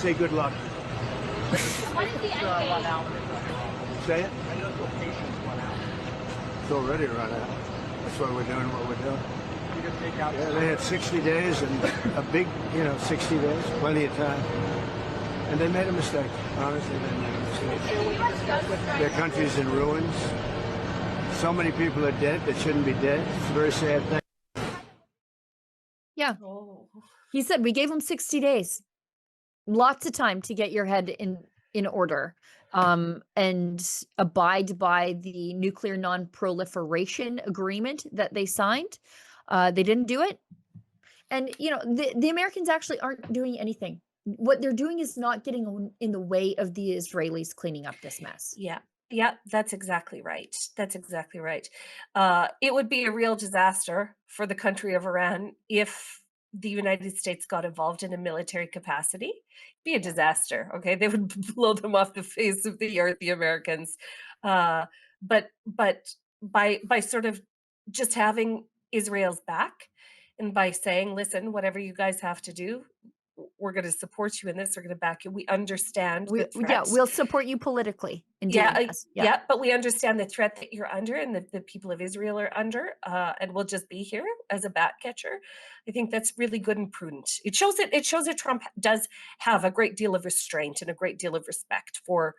say good luck. What is the end game? Say it? It's already run out. That's why we're doing what we're doing. Yeah, they had 60 days and a big, 60 days, plenty of time. And they made a mistake. Honestly, they made a mistake. Their country's in ruins. So many people are dead that shouldn't be dead. It's a very sad thing. Yeah. He said we gave him 60 days. Lots of time to get your head in order. And abide by the nuclear non-proliferation agreement that they signed. They didn't do it. And, the Americans actually aren't doing anything. What they're doing is not getting in the way of the Israelis cleaning up this mess. Yeah. Yeah, that's exactly right. That's exactly right. It would be a real disaster for the country of Iran if the United States got involved in a military capacity. It'd be a disaster. Okay, they would blow them off the face of the earth, the Americans. But by sort of just having Israel's back, and by saying, listen, whatever you guys have to do, we're going to support you in this. We're going to back you. We understand the threat. We'll support you politically. But we understand the threat that you're under and the people of Israel are under, and we'll just be here as a bat catcher. I think that's really good and prudent. It shows that Trump does have a great deal of restraint and a great deal of respect for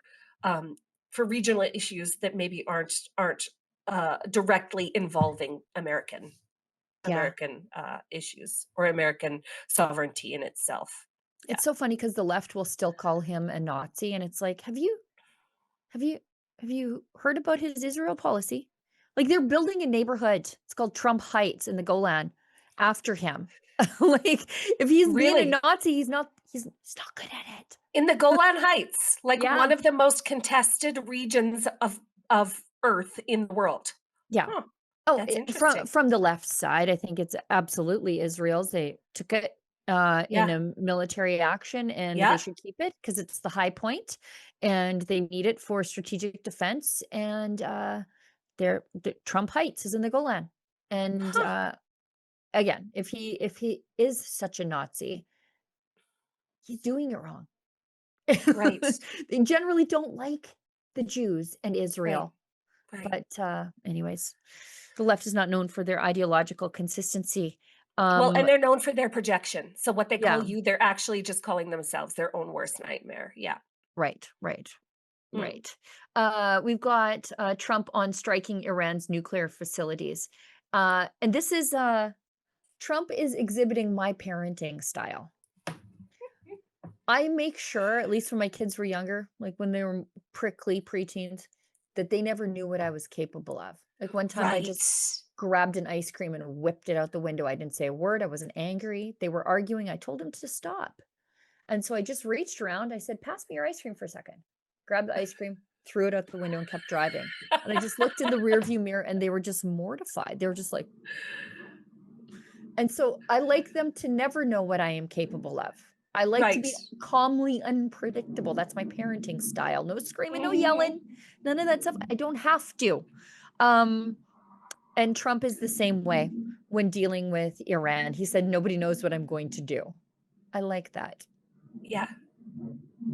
regional issues that maybe aren't directly involving American issues or American sovereignty in itself. Yeah. It's so funny because the left will still call him a Nazi, and it's like, have you heard about his Israel policy? Like, they're building a neighborhood. It's called Trump Heights in the Golan after him. Like, if he's being a Nazi, he's not good at it. In the Golan Heights, one of the most contested regions of Earth in the world. Yeah. Huh. Oh, from the left side, I think it's absolutely Israel's. They took it in a military action, and they should keep it because it's the high point, and they need it for strategic defense. And the Trump Heights is in the Golan. And again, if he is such a Nazi, he's doing it wrong. Right. They generally don't like the Jews and Israel. Right. But anyways, the left is not known for their ideological consistency. And they're known for their projection. So what they call you, they're actually just calling themselves their own worst nightmare. Yeah. Right. We've got Trump on striking Iran's nuclear facilities. And this is Trump is exhibiting my parenting style. I make sure, at least when my kids were younger, like when they were prickly preteens, that they never knew what I was capable of. Like one time I just grabbed an ice cream and whipped it out the window. I didn't say a word. I wasn't angry. They were arguing. I told them to stop. And so I just reached around. I said, pass me your ice cream for a second. Grabbed the ice cream, threw it out the window and kept driving. And I just looked in the rearview mirror and they were just mortified. They were just like, and so I like them to never know what I am capable of. I like to be calmly unpredictable. That's my parenting style. No screaming, no yelling, none of that stuff. I don't have to. And Trump is the same way when dealing with Iran. He said, nobody knows what I'm going to do. I like that. Yeah.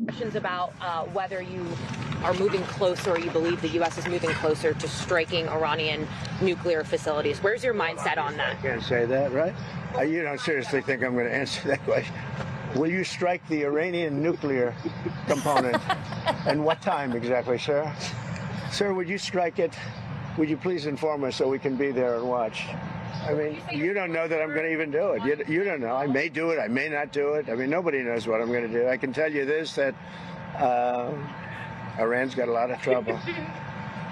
Questions about whether you are moving closer or you believe the U.S. is moving closer to striking Iranian nuclear facilities. Where's your mindset on that? I can't say that, right? You don't seriously think I'm going to answer that question? Will you strike the Iranian nuclear component? And what time exactly, sir? Sir, would you strike it? Would you please inform us so we can be there and watch? I mean, you don't know that I'm going to even do it. You don't know. I may do it. I may not do it. I mean, nobody knows what I'm going to do. I can tell you this, that Iran's got a lot of trouble,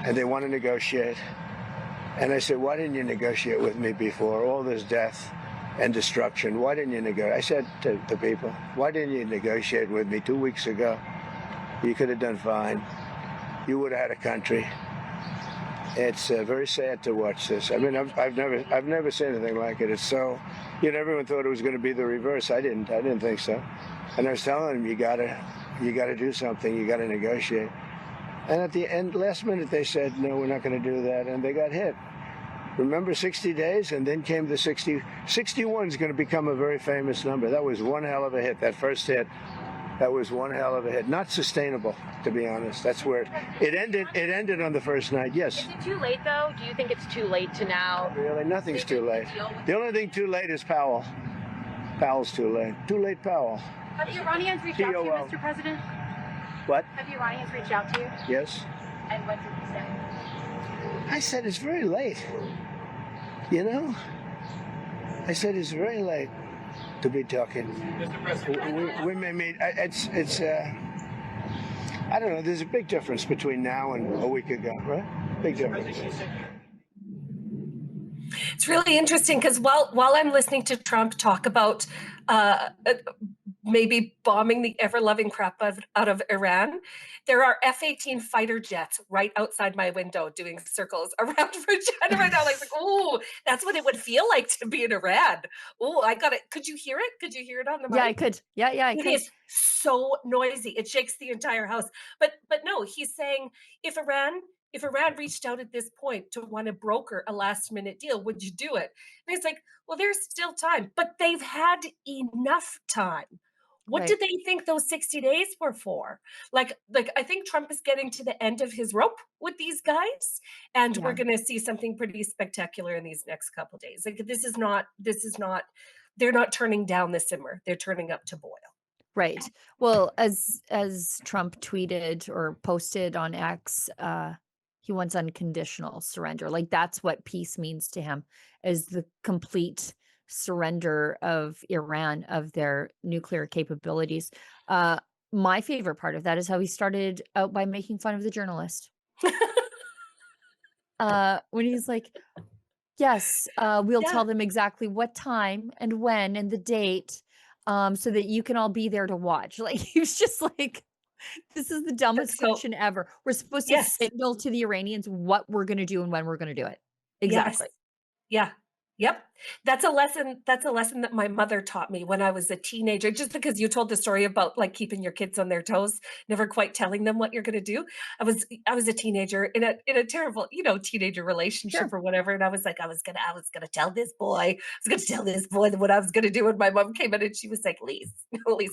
and they want to negotiate. And I said, why didn't you negotiate with me before? All this death and destruction. Why didn't you negotiate? I said to the people, why didn't you negotiate with me 2 weeks ago? You could have done fine. You would have had a country. It's very sad to watch this. I mean, I've never seen anything like it. It's so, everyone thought it was going to be the reverse. I didn't think so. And I was telling them, you gotta do something. You gotta negotiate. And at the end, last minute, they said, no, we're not going to do that. And they got hit. Remember 60 days? And then came the 60. 61 is going to become a very famous number. That was one hell of a hit, that first hit. That was one hell of a hit. Not sustainable, to be honest. That's where it ended. It ended on the first night. Yes. Is it too late, though? Do you think it's too late to now? Really, nothing's too late. The only thing too late is Powell. Powell's too late. Too late, Powell. Have the Iranians reached out to you, Mr. President? What? Have the Iranians reached out to you? Yes. And what did you say? I said it's very late. You know? I said it's very late to be talking. Mr. President. We may meet. It's. I don't know. There's a big difference between now and a week ago, right? Big difference. It's really interesting because while I'm listening to Trump talk about maybe bombing the ever-loving crap out of Iran, there are F-18 fighter jets right outside my window doing circles around Virginia right now. Like, oh, that's what it would feel like to be in Iran. Oh, I got it. Could you hear it? Could you hear it on the mic? Yeah, I could. Yeah, I It could. is so noisy. It shakes the entire house. But no, he's saying if Iran reached out at this point to want to broker a last minute deal, would you do it? And it's like, well, there's still time, but they've had enough time. What Right. did they think those 60 days were for? Like I think Trump is getting to the end of his rope with these guys, and we're Yeah. going to see something pretty spectacular in these next couple days. Like this is not, they're not turning down the simmer. They're turning up to boil. Right. Well, as Trump tweeted or posted on X, he wants unconditional surrender. Like that's what peace means to him, is the complete surrender of Iran of their nuclear capabilities. My favorite part of that is how he started out by making fun of the journalist. When he's like, yes, we'll Yeah. tell them exactly what time and when and the date, so that you can all be there to watch. Like he was just like, this is the dumbest So- question ever. We're supposed to Yes. signal to the Iranians what we're going to do and when we're going to do it. Exactly. Yes. Yeah. Yep. That's a lesson that my mother taught me when I was a teenager, just because you told the story about like keeping your kids on their toes, never quite telling them what you're going to do. I was a teenager in a terrible, teenager relationship or whatever. And I was like, I was going to tell this boy what I was going to do. And my mom came in and she was like, Lise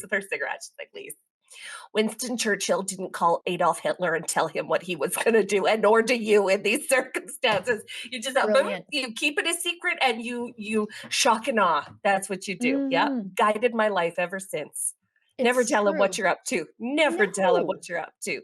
with her cigarette. She's like, Lise, Winston Churchill didn't call Adolf Hitler and tell him what he was going to do, and nor do you in these circumstances. You just Brilliant. you keep it a secret and you shock and awe. That's what you do. Yeah, Mhm. guided my life ever since. Never It's tell him what true. you're up to. Never tell him No. what you're up to.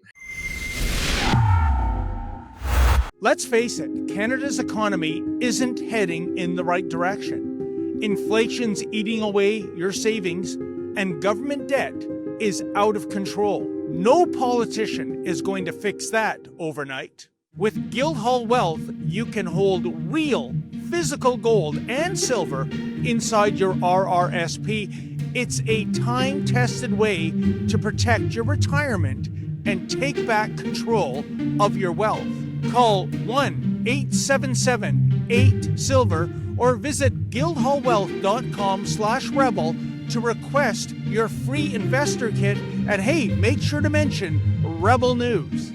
Let's face it, Canada's economy isn't heading in the right direction. Inflation's eating away your savings, and government debt is out of control. No politician is going to fix that overnight. With Guildhall Wealth, you can hold real physical gold and silver inside your RRSP. It's a time-tested way to protect your retirement and take back control of your wealth. Call 1-877-8-SILVER or visit guildhallwealth.com/rebel to request your free investor kit. And hey, make sure to mention Rebel News.